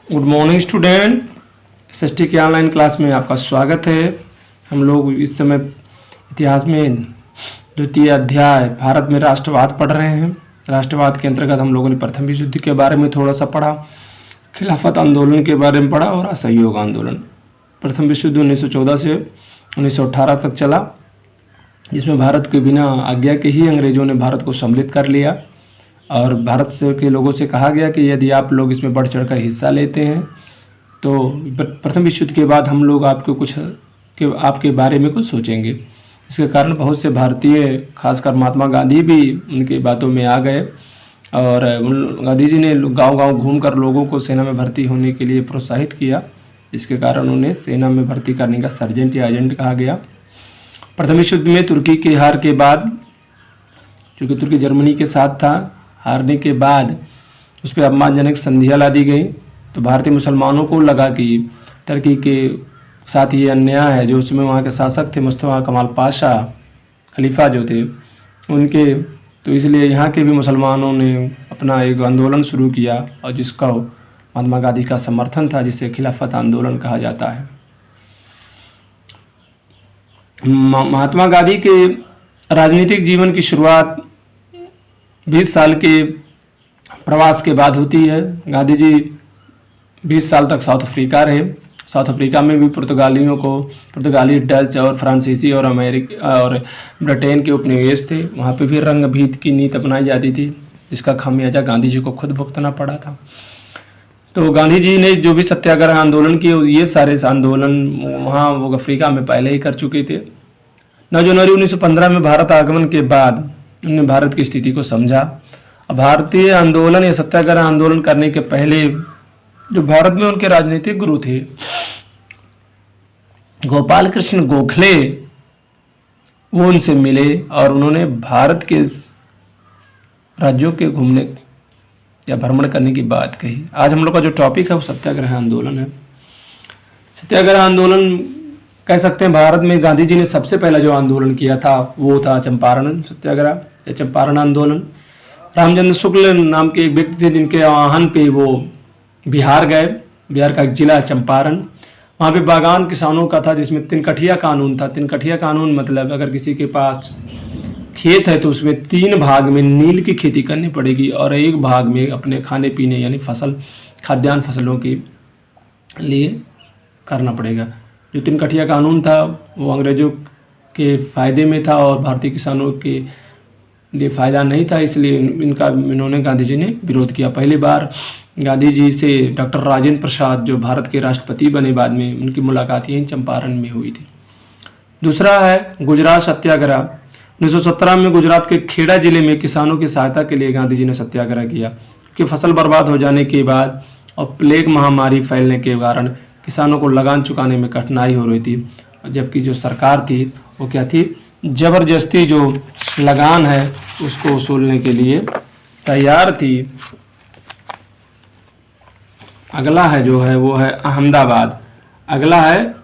Good morning student. SST के online class में आपका स्वागत है। हम लोग इस समय इतिहास में द्वितीय अध्याय भारत में राष्ट्रवाद पढ़ रहे हैं। राष्ट्रवाद के अंतर्गत हम लोगों ने प्रथम विश्व युद्ध के बारे में थोड़ा सा पढ़ा, खिलाफत आंदोलन के बारे में पढ़ा और असहयोग आंदोलन। प्रथम विश्व युद्ध 1914 से 1918 तक चला, जिसमें भारत के बिना आज्ञा के ही अंग्रेज़ों ने भारत को सम्मिलित कर लिया और भारत के लोगों से कहा गया कि यदि आप लोग इसमें बढ़ चढ़कर हिस्सा लेते हैं तो प्रथम विश्व युद्ध के बाद हम लोग आपके बारे में कुछ सोचेंगे। इसके कारण बहुत से भारतीय, खासकर महात्मा गांधी भी उनकी बातों में आ गए और गांधी जी ने गांव-गांव घूमकर लोगों को सेना में भर्ती होने के लिए प्रोत्साहित किया, जिसके कारण उन्हें सेना में भर्ती करने का सर्जेंट या एजेंट कहा गया। प्रथम विश्व युद्ध में तुर्की की हार के बाद, चूँकि तुर्की जर्मनी के साथ था, हारने के बाद उस पर अपमानजनक संधियाँ ला दी गई, तो भारतीय मुसलमानों को लगा कि तुर्की के साथ ये अन्याय है। जो उसमें वहाँ के शासक थे मुस्तफा कमाल पाशा, खलीफा जो थे उनके, तो इसलिए यहाँ के भी मुसलमानों ने अपना एक आंदोलन शुरू किया और जिसका महात्मा गांधी का समर्थन था, जिसे खिलाफत आंदोलन कहा जाता है। महात्मा गांधी के राजनीतिक जीवन की शुरुआत 20 साल के प्रवास के बाद होती है। गांधी जी 20 साल तक साउथ अफ्रीका रहे। साउथ अफ्रीका में भी पुर्तगाली, डच और फ्रांसीसी और अमेरिका और ब्रिटेन के उपनिवेश थे। वहाँ पे भी रंगभेद की नीति अपनाई जाती थी, जिसका खामियाजा गांधी जी को खुद भुगतना पड़ा था। तो गांधी जी ने जो भी सत्याग्रह आंदोलन किए, ये सारे आंदोलन वहाँ वो अफ्रीका में पहले ही कर चुके थे। 9 जनवरी 1915 में भारत आगमन के बाद उन्होंने भारत की स्थिति को समझा। भारतीय आंदोलन या सत्याग्रह आंदोलन करने के पहले जो भारत में उनके राजनीतिक गुरु थे गोपाल कृष्ण गोखले, वो उनसे मिले और उन्होंने भारत के राज्यों के घूमने या भ्रमण करने की बात कही। आज हम लोग का जो टॉपिक है वो सत्याग्रह आंदोलन है। सत्याग्रह आंदोलन कह सकते हैं भारत में गांधी जी ने सबसे पहला जो आंदोलन किया था वो था चंपारण सत्याग्रह या चंपारण आंदोलन। रामचंद्र शुक्ल नाम के एक व्यक्ति थे, जिनके आह्वान पे वो बिहार गए। बिहार का एक जिला चंपारण, वहाँ पे बागान किसानों का था, जिसमें तिनकठिया कानून था। तिनकठिया कानून मतलब अगर किसी के पास खेत है तो उसमें 3 भाग में नील की खेती करनी पड़ेगी और 1 भाग में अपने खाने पीने यानी खाद्यान्न फसलों के लिए करना पड़ेगा। जो तिनकठिया कानून था वो अंग्रेज़ों के फ़ायदे में था और भारतीय किसानों के लिए फ़ायदा नहीं था, इसलिए इन्होंने गांधी जी ने विरोध किया। पहली बार गांधी जी से डॉक्टर राजेंद्र प्रसाद, जो भारत के राष्ट्रपति बने बाद में, उनकी मुलाकात यहीं चंपारण में हुई थी। दूसरा है गुजरात सत्याग्रह। 1917 में गुजरात के खेड़ा जिले में किसानों की सहायता के लिए गांधी जी ने सत्याग्रह किया, कि फसल बर्बाद हो जाने के बाद और प्लेग महामारी फैलने के कारण किसानों को लगान चुकाने में कठिनाई हो रही थी, जबकि जो सरकार थी वो क्या थी, ज़बरदस्ती जो लगान है उसको वसूलने के लिए तैयार थी। अगला है जो है वो है अहमदाबाद। अगला है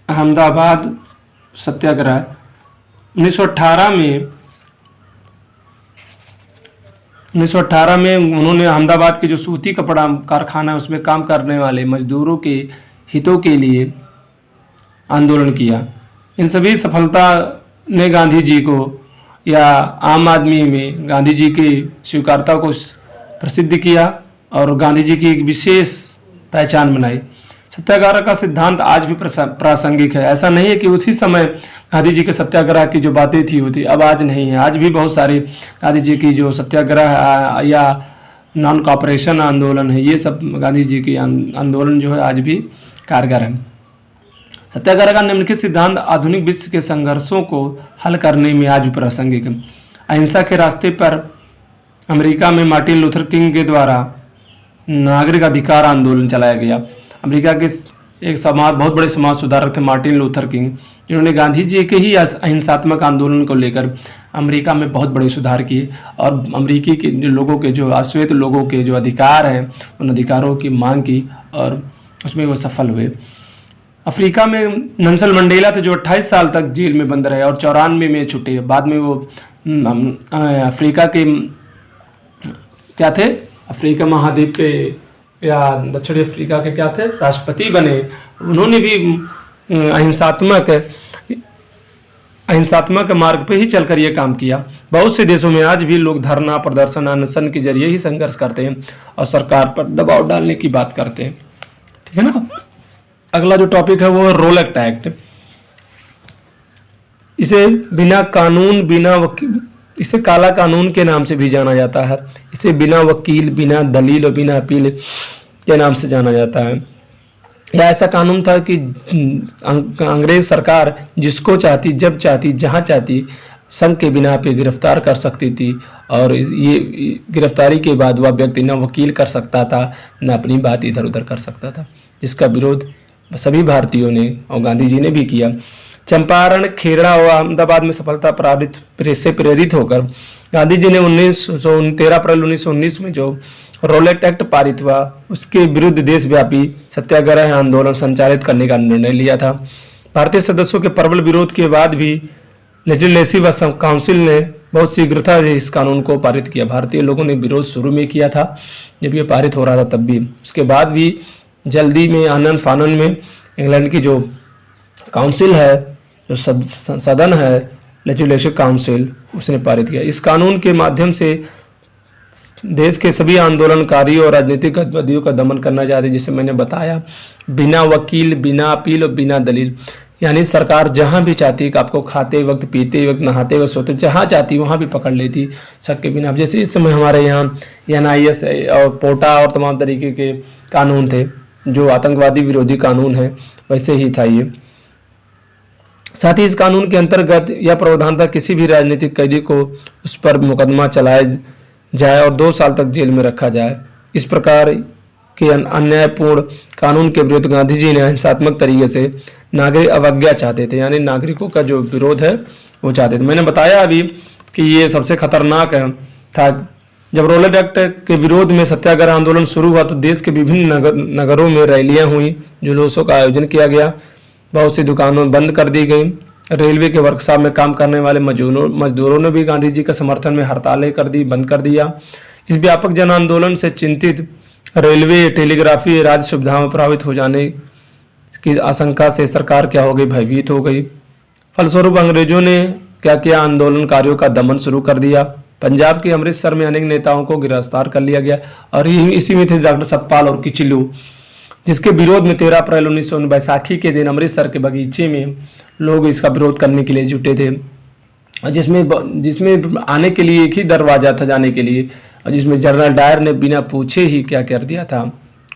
अहमदाबाद सत्याग्रह। 1918 में उन्होंने अहमदाबाद के जो सूती कपड़ा कारखाना है उसमें काम करने वाले मजदूरों के हितों के लिए आंदोलन किया। इन सभी सफलता ने गांधी जी को या आम आदमी में गांधी जी की स्वीकार्यता को प्रसिद्ध किया और गांधी जी की एक विशेष पहचान बनाई। सत्याग्रह का सिद्धांत आज भी प्रासंगिक है। ऐसा नहीं है कि उसी समय गांधी जी के सत्याग्रह की जो बातें थी होती अब आज नहीं है। आज भी बहुत सारे गांधी जी की जो सत्याग्रह या नॉन कॉपरेशन आंदोलन है, ये सब गांधी जी की आंदोलन जो है आज भी कारगर है। सत्याग्रह का निम्नलिखित सिद्धांत आधुनिक विश्व के संघर्षों को हल करने में आज भी प्रासंगिक है। अहिंसा के रास्ते पर अमेरिका में मार्टिन लूथर किंग के द्वारा नागरिक अधिकार आंदोलन चलाया गया। अमेरिका के एक बहुत बड़े समाज सुधारक थे मार्टिन लूथर किंग, जिन्होंने गांधी जी के ही अहिंसात्मक आंदोलन को लेकर अमेरिका में बहुत बड़े सुधार किए और अमेरिकी के लोगों के जो अश्वेत लोगों के जो अधिकार हैं उन अधिकारों की मांग की और उसमें वो सफल हुए। अफ्रीका में नेल्सन मंडेला थे, जो 28 साल तक जेल में बंद रहे और 94 में छूटे। बाद में वो अफ्रीका के क्या थे, अफ्रीका महाद्वीप पे या दक्षिणी अफ्रीका के क्या थे, राष्ट्रपति बने। उन्होंने भी अहिंसात्मक मार्ग पे ही चलकर ये काम किया। बहुत से देशों में आज भी लोग धरना, प्रदर्शन, अनशन के जरिए ही संघर्ष करते हैं और सरकार पर दबाव डालने की बात करते हैं। ठीक है ना। अगला जो टॉपिक है वो है रोलेट एक्ट। इसे बिना कानून, बिना वकील, इसे काला कानून के नाम से भी जाना जाता है। इसे बिना वकील, बिना दलील और बिना अपील के नाम से जाना जाता है। यह ऐसा कानून था कि अंग्रेज सरकार जिसको चाहती, जब चाहती, जहां चाहती, संघ के बिना पे गिरफ्तार कर सकती थी और ये गिरफ्तारी के बाद वह व्यक्ति न वकील कर सकता था, न अपनी बात इधर उधर कर सकता था, जिसका विरोध सभी भारतीयों ने और गांधी जी ने भी किया। चंपारण, खेड़ा और अहमदाबाद में सफलता से प्रेरित होकर गांधी जी ने 13 अप्रैल 1919 में जो रोलेट एक्ट पारित हुआ, उसके विरुद्ध देशव्यापी सत्याग्रह आंदोलन संचालित करने का निर्णय लिया था। भारतीय सदस्यों के प्रबल विरोध के बाद भी लेजिस्लेटिव काउंसिल ने बहुत शीघ्रता से इस कानून को पारित किया। भारतीय लोगों ने विरोध शुरू में किया था जब ये पारित हो रहा था, तब भी। उसके बाद भी जल्दी में आनन फानन में इंग्लैंड की जो काउंसिल है, जो सदन है, लेजिस्लेटिव काउंसिल, उसने पारित किया। इस कानून के माध्यम से देश के सभी आंदोलनकारियों और राजनीतिक गतिविधियों का दमन करना चाहते, जिसे मैंने बताया, बिना वकील, बिना अपील और बिना दलील। यानी सरकार जहां भी चाहती कि आपको खाते वक्त, पीते वक्त, नहाते वक्त, सोते, जहां चाहती वहां भी पकड़ लेती, शक के बिना। जैसे इस समय हमारे यहाँ NIS और पोटा और तमाम तरीके के कानून थे जो आतंकवादी विरोधी कानून है, वैसे ही था ये। साथ ही इस कानून के अंतर्गत यह प्रावधान था, किसी भी राजनीतिक कैदी को उस पर मुकदमा चलाया जाए और 2 साल तक जेल में रखा जाए। इस प्रकार के अन्यायपूर्ण कानून के विरुद्ध गांधी जी ने अहिंसात्मक तरीके से नागरिक अवज्ञा चाहते थे, यानी नागरिकों का जो विरोध है वो चाहते थे। मैंने बताया अभी कि ये सबसे खतरनाक था। जब रोलेट एक्ट के विरोध में सत्याग्रह आंदोलन शुरू हुआ तो देश के विभिन्न नगरों में रैलियां हुई, जुलूसों का आयोजन किया गया, बहुत सी दुकानों बंद कर दी गई। रेलवे के वर्कशॉप में काम करने वाले मजदूरों ने भी गांधी जी के समर्थन में हड़तालें कर दी, बंद कर दिया। इस व्यापक जन आंदोलन से चिंतित रेलवे, टेलीग्राफी, राज्य सुविधाओं प्रभावित हो जाने की आशंका से सरकार क्या हो गई, भयभीत हो गई। फलस्वरूप अंग्रेजों ने क्या किया, आंदोलनकारियों का दमन शुरू कर दिया। पंजाब के अमृतसर में अनेक नेताओं को गिरफ्तार कर लिया गया और इसी में थे डॉक्टर सतपाल और किचलू, जिसके विरोध में 13 अप्रैल 1919 बैसाखी के दिन अमृतसर के बगीचे में लोग इसका विरोध करने के लिए जुटे थे, जिसमें आने के लिए एक ही दरवाजा था जाने के लिए, और जिसमें जनरल डायर ने बिना पूछे ही क्या कर दिया था,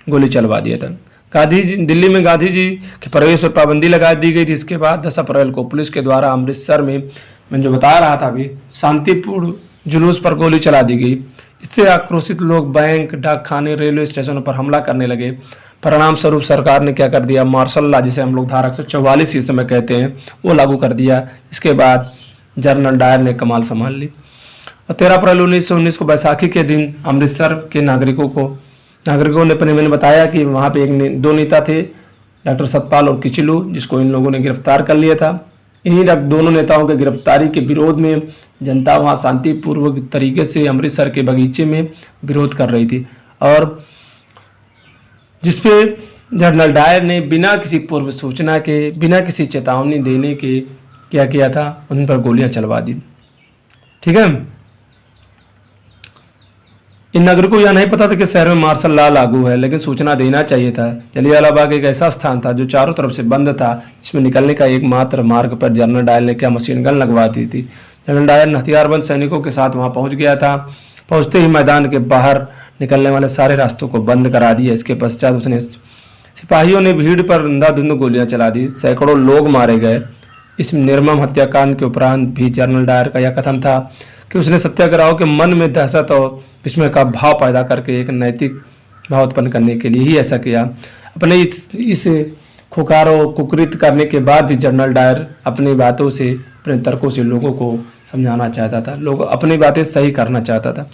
गोली चलवा दिया था। दिल्ली में गांधी जी के प्रवेश पर पाबंदी लगा दी गई थी। इसके बाद 10 अप्रैल को पुलिस के द्वारा अमृतसर में, मैं जो बता रहा था अभी, शांतिपूर्ण जुलूस पर गोली चला दी गई। इससे आक्रोशित लोग बैंक, डाकखाने, रेलवे स्टेशनों पर हमला करने लगे। परिणाम स्वरूप सरकार ने क्या कर दिया, मार्शल लॉ, जिसे हम लोग धारा 144 इस समय कहते हैं, वो लागू कर दिया। इसके बाद जनरल डायर ने कमाल संभाल ली और 13 अप्रैल 1919 को बैसाखी के दिन अमृतसर के नागरिकों ने मैंने बताया कि वहाँ पे 2 नेता थे, डॉक्टर सतपाल और किचलू, जिसको इन लोगों ने गिरफ्तार कर लिया था। इन्हीं दोनों नेताओं के गिरफ्तारी के विरोध में जनता वहाँ शांतिपूर्वक तरीके से अमृतसर के बगीचे में विरोध कर रही थी, और जिसपे जनरल डायर ने बिना किसी पूर्व सूचना के, बिना किसी चेतावनी देने के क्या किया था, उन पर गोलियां चलवा दी। ठीक है। इन नागरिकों को यह नहीं पता था कि शहर में मार्शल लॉ लागू है, लेकिन सूचना देना चाहिए था। जलियांवाला बाग एक ऐसा स्थान था जो चारों तरफ से बंद था, जिसमें निकलने का एकमात्र मार्ग पर जनरल डायर ने क्या मशीन गन लगवा दी थी। जनरल डायर हथियारबंद सैनिकों के साथ वहां पहुंच गया था। पहुंचते ही मैदान के बाहर निकलने वाले सारे रास्तों को बंद करा दिया। इसके पश्चात उसने सिपाहियों ने भीड़ पर अंधाधुंध गोलियां चला दी, सैकड़ों लोग मारे गए। इस निर्मम हत्याकांड के उपरांत भी जनरल डायर का यह कथन था कि उसने सत्याग्रहियों के मन में दहशत और विस्मय का भाव पैदा करके एक नैतिक भाव उत्पन्न करने के लिए ही ऐसा किया। अपने इस खुकारों कुकृत करने के बाद भी जनरल डायर अपनी बातों से, अपने तर्कों से लोगों को समझाना चाहता था, लोग अपनी बातें सही करना चाहता था।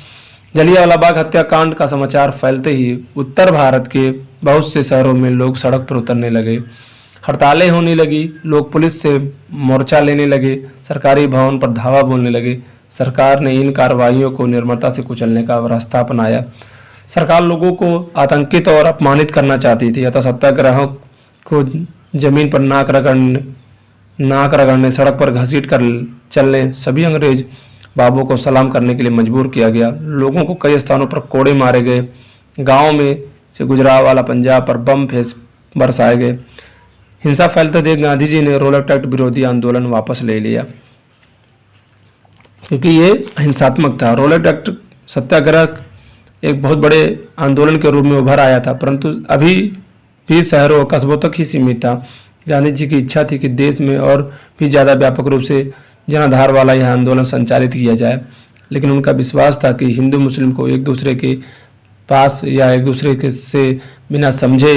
जलियांवाला बाग हत्याकांड का समाचार फैलते ही उत्तर भारत के बहुत से शहरों में लोग सड़क पर उतरने लगे, हड़तालें होने लगी, लोग पुलिस से मोर्चा लेने लगे, सरकारी भवन पर धावा बोलने लगे। सरकार ने इन कार्रवाइयों को निर्ममता से कुचलने का रास्ता अपनाया। सरकार लोगों को आतंकित और अपमानित करना चाहती थी, अतः सत्याग्रह को जमीन पर नाक रगड़ने, सड़क पर घसीट कर चलने, सभी अंग्रेज बाबू को सलाम करने के लिए मजबूर किया गया। लोगों को कई स्थानों पर कोड़े मारे गए। गांव में से गुजरात वाला पंजाब पर बम फेंस बरसाए गए। हिंसा फैलते देख गांधी जी ने रोलक एक्ट विरोधी आंदोलन वापस ले लिया, क्योंकि ये हिंसात्मक था। रोलक एक्ट सत्याग्रह एक बहुत बड़े आंदोलन के रूप में उभर आया था, परंतु अभी भी शहरों और कस्बों तक ही सीमित था। गांधी जी की इच्छा थी कि देश में और भी ज़्यादा व्यापक रूप से जनाधार वाला यह आंदोलन संचालित किया जाए, लेकिन उनका विश्वास था कि हिंदू मुस्लिम को एक दूसरे के पास या एक दूसरे के से बिना समझे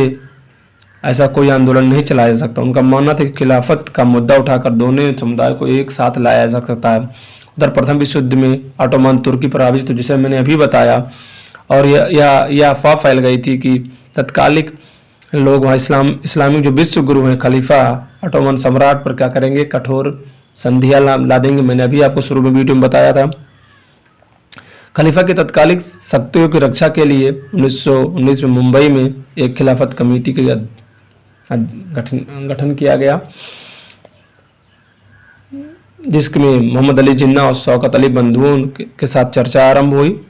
ऐसा कोई आंदोलन नहीं चलाया जा सकता। उनका मानना था कि खिलाफत का मुद्दा उठाकर दोनों समुदाय को एक साथ लाया जा सकता है। उधर प्रथम विश्व युद्ध में ऑटोमन तुर्की प्रभावित, तो जिसे मैंने अभी बताया, और यह अफवाह फैल गई थी कि तत्कालिक लोग वहाँ इस्लामिक जो विश्व गुरु हैं खलीफा ऑटोमन सम्राट पर क्या करेंगे, कठोर संधियाँ ला देंगे। मैंने अभी आपको शुरू में वीडियो में बताया था। खलीफा की तत्कालिक शक्तियों की रक्षा के लिए 1919 में मुंबई में एक खिलाफत कमेटी का गठन किया गया, जिसमें मोहम्मद अली जिन्ना और शौकत अली बंधुओं के साथ चर्चा आरंभ हुई।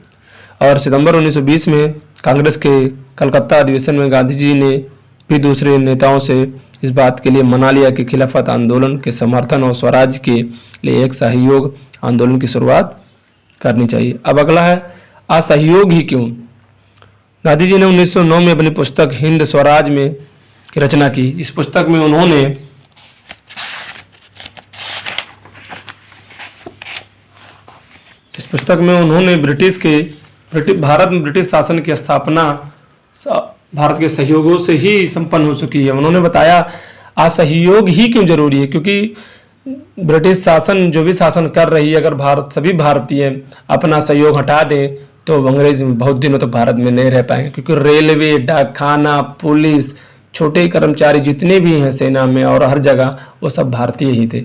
और सितंबर 1920 में कांग्रेस के कलकत्ता अधिवेशन में गांधी जी ने भी दूसरे नेताओं से इस बात के लिए मना लिया कि खिलाफत आंदोलन के समर्थन और स्वराज के लिए एक सहयोग आंदोलन की शुरुआत करनी चाहिए। अब अगला है असहयोग ही क्यों। गांधी जी ने 1909 में अपनी पुस्तक हिंद स्वराज में की रचना की। इस पुस्तक में उन्होंने भारत में ब्रिटिश शासन की स्थापना भारत के सहयोगों से ही संपन्न हो चुकी है। उन्होंने बताया असहयोग ही क्यों जरूरी है, क्योंकि ब्रिटिश शासन जो भी शासन कर रही है, अगर सभी भारतीय अपना सहयोग हटा दें तो अंग्रेज बहुत दिनों तक भारत में नहीं रह पाएंगे, क्योंकि रेलवे, डाकखाना, पुलिस, छोटे कर्मचारी जितने भी हैं सेना में और हर जगह, वो सब भारतीय ही थे।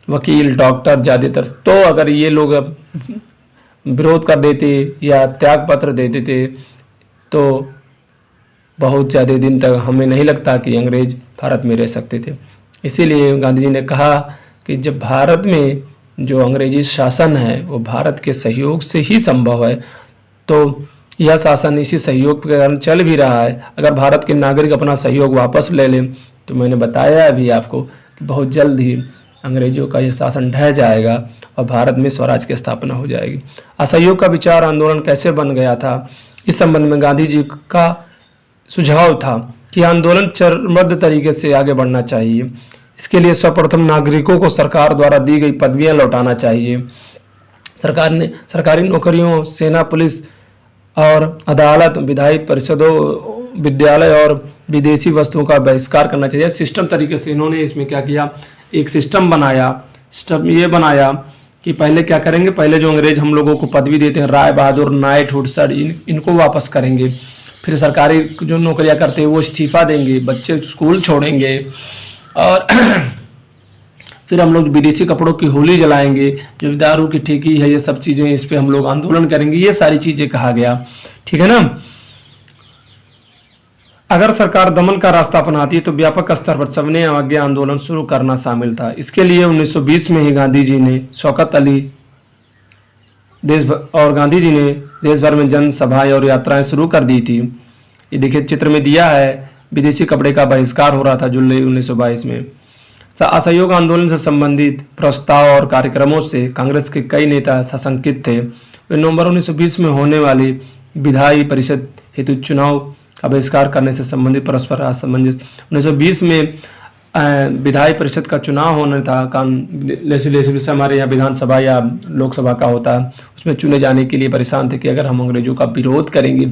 वकील, डॉक्टर ज़्यादातर। तो अगर ये लोग विरोध कर देते या त्याग पत्र दे देते तो बहुत ज़्यादा दिन तक हमें नहीं लगता कि अंग्रेज भारत में रह सकते थे। इसीलिए गांधी जी ने कहा कि जब भारत में जो अंग्रेजी शासन है वो भारत के सहयोग से ही संभव है, तो यह शासन इसी सहयोग के कारण चल भी रहा है। अगर भारत के नागरिक अपना सहयोग वापस ले लें तो मैंने बताया अभी आपको कि बहुत जल्द ही अंग्रेजों का यह शासन ढह जाएगा और भारत में स्वराज की स्थापना हो जाएगी। असहयोग का विचार आंदोलन कैसे बन गया था, इस संबंध में गांधी जी का सुझाव था कि आंदोलन चरणबद्ध तरीके से आगे बढ़ना चाहिए। इसके लिए सर्वप्रथम नागरिकों को सरकार द्वारा दी गई पदवियां लौटाना चाहिए। सरकार ने सरकारी नौकरियों, सेना, पुलिस और अदालत, विधायी परिषदों, विद्यालय और विदेशी वस्तुओं का बहिष्कार करना चाहिए। सिस्टम तरीके से इन्होंने इसमें क्या किया, एक सिस्टम बनाया। सिस्टम ये बनाया कि पहले क्या करेंगे, पहले जो अंग्रेज हम लोगों को पदवी देते हैं, राय बहादुर, नाइटहुड, सर, इनको वापस करेंगे। फिर सरकारी जो नौकरियां करते हैं वो इस्तीफा देंगे, बच्चे स्कूल छोड़ेंगे, और फिर हम लोग विदेशी कपड़ों की होली जलाएंगे, जो दारू की ठेकी है, ये सब चीज़ें, इस पे हम लोग आंदोलन करेंगे। ये सारी चीज़ें कहा गया, ठीक है ना। अगर सरकार दमन का रास्ता अपनाती है तो व्यापक स्तर पर सविनय अवज्ञा आंदोलन शुरू करना शामिल था। इसके लिए 1920 में ही गांधी जी ने शौकत अली गांधी जी ने देश भर में जनसभाएं और यात्राएं शुरू कर दी थी। ये देखिए चित्र में दिया है, विदेशी कपड़े का बहिष्कार हो रहा था जुलाई 1922 में। असहयोग आंदोलन से संबंधित प्रस्ताव और कार्यक्रमों से कांग्रेस के कई नेता सशंकित थे। वे नवंबर 1920 में होने वाली विधायी परिषद हेतु चुनाव का बहिष्कार करने से संबंधित परस्पर असमंजस। 1920 में विधायी परिषद का चुनाव होना था, जैसे हमारे यहाँ विधानसभा या लोकसभा का होता है, उसमें चुने जाने के लिए परेशान थे कि अगर हम अंग्रेजों का विरोध करेंगे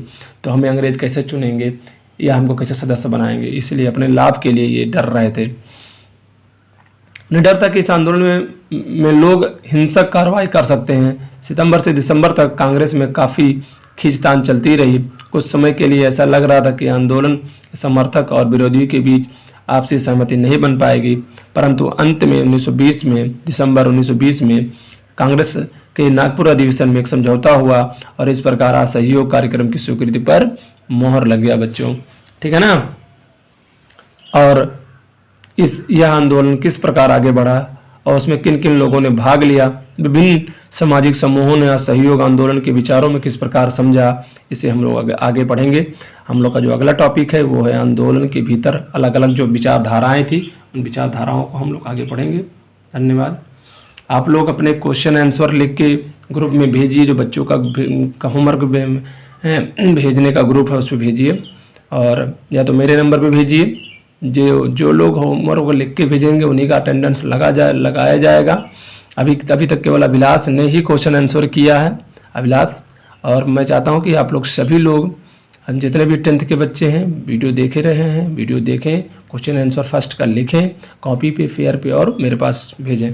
तो हमें अंग्रेज कैसे चुनेंगे या हमको कैसे सदस्य बनाएंगे। इसलिए अपने लाभ के लिए ये डर रहे थे। उन्हें डर था कि इस आंदोलन में लोग हिंसक कार्रवाई कर सकते हैं। सितंबर से दिसंबर तक कांग्रेस में काफ़ी खींचतान चलती रही। कुछ समय के लिए ऐसा लग रहा था कि आंदोलन समर्थक और विरोधियों के बीच आपसी सहमति नहीं बन पाएगी, परंतु अंत में 1920 में दिसंबर 1920 में कांग्रेस कि नागपुर अधिवेशन में एक समझौता हुआ और इस प्रकार असहयोग कार्यक्रम की स्वीकृति पर मोहर लग गया बच्चों। ठीक है ना। और यह आंदोलन किस प्रकार आगे बढ़ा और उसमें किन किन लोगों ने भाग लिया, विभिन्न सामाजिक समूहों ने असहयोग आंदोलन के विचारों में किस प्रकार समझा, इसे हम लोग आगे पढ़ेंगे। हम लोग का जो अगला टॉपिक है वो है आंदोलन के भीतर अलग अलग जो विचारधाराएं थी, उन विचारधाराओं को हम लोग आगे पढ़ेंगे। धन्यवाद। आप लोग अपने क्वेश्चन आंसर लिख के ग्रुप में भेजिए, जो बच्चों का होमवर्क भेजने का ग्रुप है उस पर भेजिए, और या तो मेरे नंबर पे भेजिए। जो लोग होमवर्क को लिख के भेजेंगे उन्हीं का अटेंडेंस लगाया जाएगा। अभी तक केवल अभिलाष ने ही क्वेश्चन आंसर किया है, अभिलाष। और मैं चाहता हूं कि आप लोग सभी लोग, हम जितने भी 10th के बच्चे हैं वीडियो देख रहे हैं, वीडियो देखें, क्वेश्चन आंसर फर्स्ट का लिखें कॉपी पे, फेयर पे और मेरे पास भेजें।